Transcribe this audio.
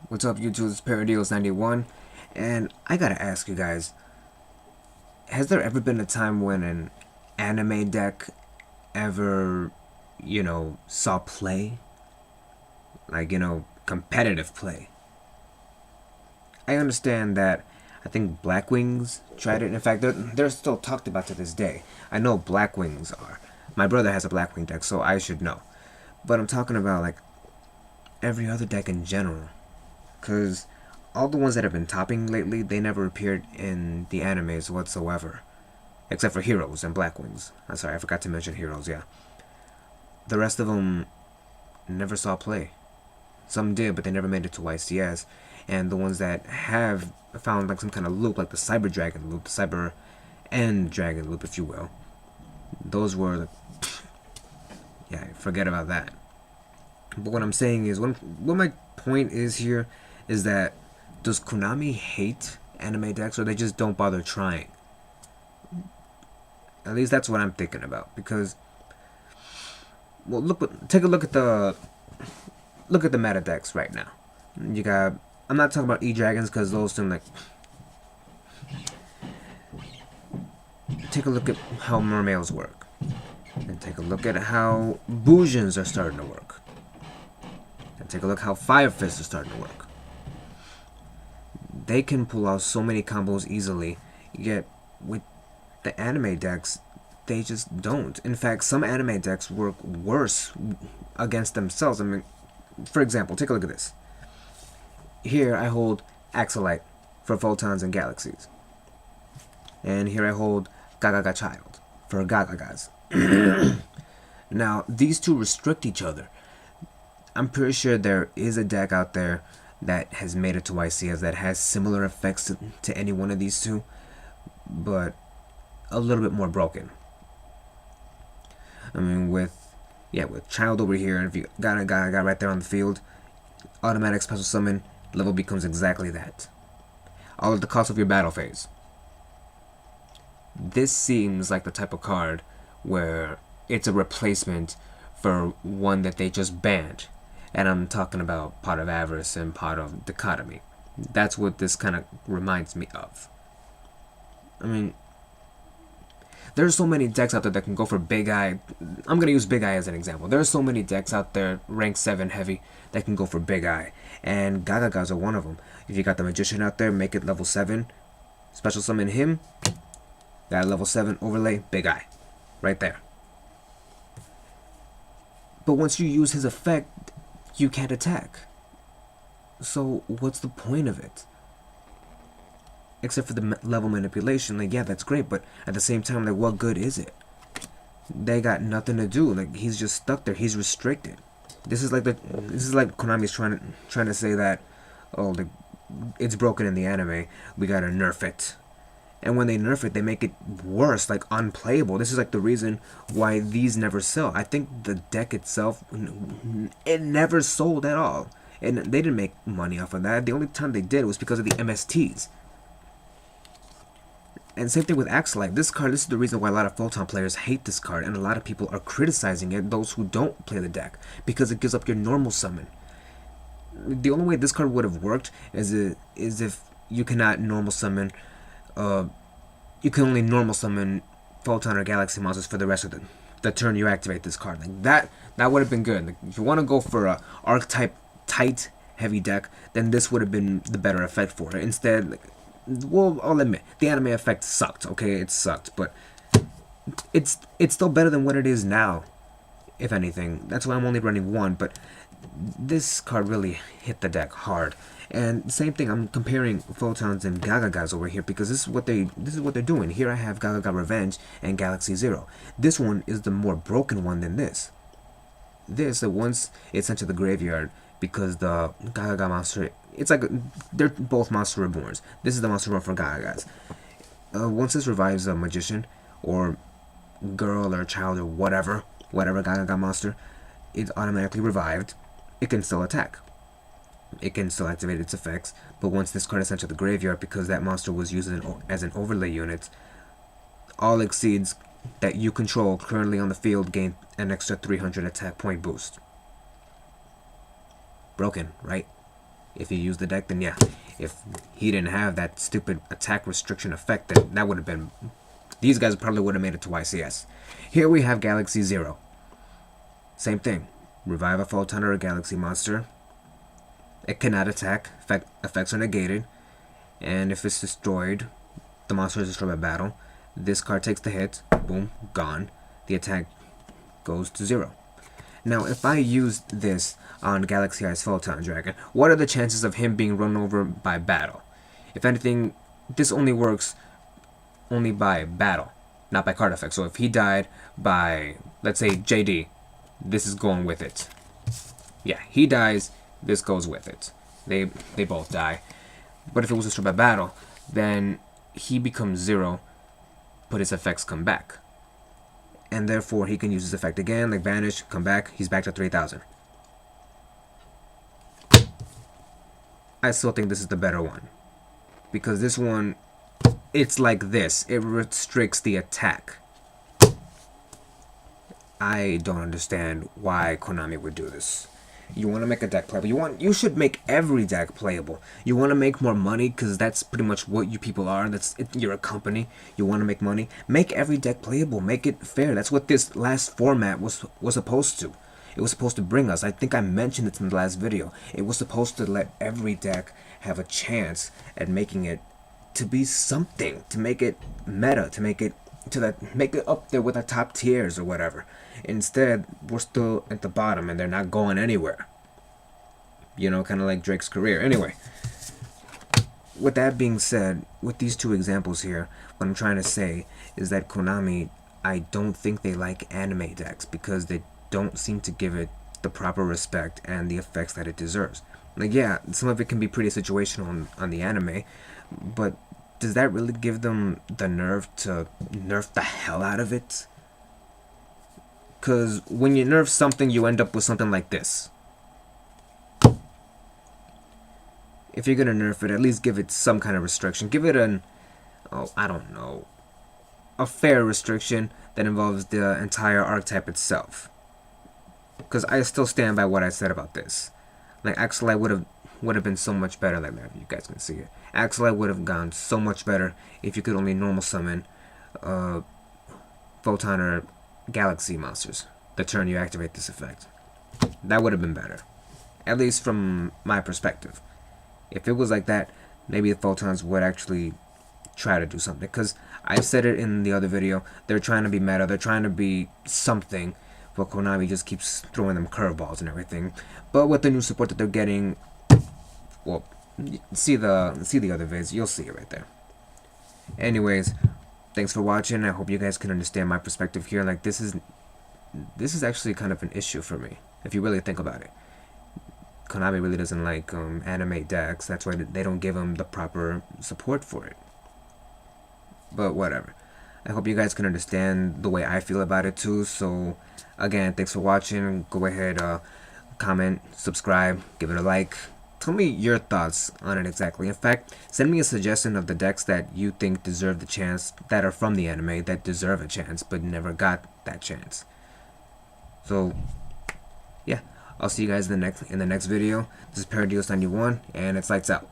What's up, YouTube? It's Paradeals91, and I gotta ask you guys, has there ever been a time when an anime deck ever, saw play? Like, competitive play? I understand that I think Blackwings tried it. In fact, they're still talked about to this day. I know Blackwings are. My brother has a Blackwing deck, so I should know. But I'm talking about, like, every other deck in general. Because all the ones that have been topping lately, they never appeared in the animes whatsoever. Except for Heroes and Blackwings. I'm sorry, I forgot to mention Heroes, yeah. The rest of them never saw play. Some did, but they never made it to YCS. And the ones that have found like some kind of loop, like the Cyber Dragon loop, the Cyber End Dragon loop, if you will. Those were the... yeah, forget about that. But what I'm saying is, what my point is here is that, does Konami hate anime decks, or they just don't bother trying? At least that's what I'm thinking about. Because, well, take a look at the meta decks right now. You got, I'm not talking about E-Dragons because those seem like... Take a look at how Mermaids work. And take a look at how Boujins are starting to work. And take a look how Fire Fists are starting to work. They can pull out so many combos easily, yet with the anime decks, they just don't. In fact, some anime decks work worse against themselves. I mean, for example, take a look at this. Here I hold Axolite for Photons and Galaxies. And here I hold Gagaga Child for Gagagas. Now, these two restrict each other. I'm pretty sure there is a deck out there that has made it to YCS that has similar effects to any one of these two, but a little bit more broken. I mean, with Child over here, and if you got a guy right there on the field, automatic special summon, level becomes exactly that. All at the cost of your battle phase. This seems like the type of card where it's a replacement for one that they just banned. And I'm talking about Pot of Avarice and Pot of Dichotomy. That's what this kind of reminds me of. I mean, there's so many decks out there that can go for Big Eye. I'm going to use Big Eye as an example. There's so many decks out there, rank 7 heavy, that can go for Big Eye. And Gagagas are one of them. If you got the Magician out there, make it level 7. Special summon him. Got a level 7 overlay, Big Eye. Right there. But once you use his effect, you can't attack. So what's the point of it? Except for the level manipulation, like, yeah, that's great, but at the same time, like, what good is it? They got nothing to do. Like, he's just stuck there. He's restricted. This is like Konami's trying to say that, oh, it's broken in the anime. We gotta nerf it. And when they nerf it, they make it worse, like unplayable. This is like the reason why these never sell. I think the deck itself, it never sold at all. And they didn't make money off of that. The only time they did was because of the MSTs. And same thing with Axolite. This is the reason why a lot of Photon players hate this card. And a lot of people are criticizing it, those who don't play the deck. Because it gives up your normal summon. The only way this card would have worked is if you cannot normal summon... you can only normal summon Photon or Galaxy monsters for the rest of the turn you activate this card. Like that would have been good. Like, if you want to go for a archetype tight heavy deck, then this would have been the better effect for it. Instead, like, well, I'll admit the anime effect sucked. Okay, it sucked, but it's still better than what it is now. If anything, that's why I'm only running one. But this card really hit the deck hard. And same thing, I'm comparing Photons and Gagagas over here because this is what they're doing. Here I have Gagaga Revenge and Galaxy Zero. This one is the more broken one than this. Once it's sent to the graveyard because the Gagaga monster, it's like they're both monster reborns. This is the monster reborn for Gagagas. Once this revives a magician or girl or child or whatever Gagaga monster, it's automatically revived. It can still attack. It can still activate its effects, but once this card is sent to the graveyard, because that monster was used as an overlay unit, all exceeds that you control currently on the field gain an extra 300 attack point boost. Broken, right? if he used the deck, then yeah. If he didn't have that stupid attack restriction effect, then that would have been... These guys probably would have made it to YCS. Here we have Galaxy Zero. Same thing. Revive a Photon or a Galaxy monster. It cannot attack. Effects are negated. And if it's destroyed, the monster is destroyed by battle. This card takes the hit. Boom. Gone. The attack goes to 0. Now, if I used this on Galaxy Eyes Photon Dragon, what are the chances of him being run over by battle? If anything, this only works only by battle, not by card effect. So if he died by, let's say, JD, this is going with it. Yeah, he dies, this goes with it. They both die. But if it was destroyed by battle, then he becomes 0, but his effects come back. And therefore, he can use his effect again, like Vanish, come back, he's back to 3,000. I still think this is the better one. Because this one, it's like this. It restricts the attack. I don't understand why Konami would do this. You want to make a deck playable. You should make every deck playable. You want to make more money because that's pretty much what you people are. You're a company. You want to make money. Make every deck playable. Make it fair. That's what this last format was supposed to. It was supposed to bring us. I think I mentioned it in the last video. It was supposed to let every deck have a chance at making it to be something, to make it meta, to make it up there with the top tiers or whatever. Instead, we're still at the bottom and they're not going anywhere. You know, kind of like Drake's career. Anyway, with that being said, with these two examples here, what I'm trying to say is that Konami, I don't think they like anime decks because they don't seem to give it the proper respect and the effects that it deserves. Like, yeah, some of it can be pretty situational on the anime, but does that really give them the nerve to nerf the hell out of it? Because when you nerf something, you end up with something like this. If you're going to nerf it, at least give it some kind of restriction. Give it I don't know, a fair restriction that involves the entire archetype itself. Because I still stand by what I said about this. Like, Axelite would have been so much better. Like that, you guys can see it. Axelite would have gone so much better if you could only normal summon Photon or Galaxy monsters the turn you activate this effect. That would have been better, at least from my perspective. If it was like that, maybe the Photons would actually try to do something. Because I said it in the other video, they're trying to be meta, they're trying to be something, but Konami just keeps throwing them curveballs and everything. But with the new support that they're getting, well, see the other vids, you'll see it right there. Anyways, thanks for watching. I hope you guys can understand my perspective here. Like, this is actually kind of an issue for me, if you really think about it. Konami really doesn't like anime decks. That's why they don't give them the proper support for it. But whatever. I hope you guys can understand the way I feel about it too. So again, thanks for watching. Go ahead, comment, subscribe, give it a like. Tell me your thoughts on it exactly. In fact, send me a suggestion of the decks that you think deserve the chance, that are from the anime, that deserve a chance but never got that chance. So yeah, I'll see you guys in the next video. This is Paradise91, and it's lights out.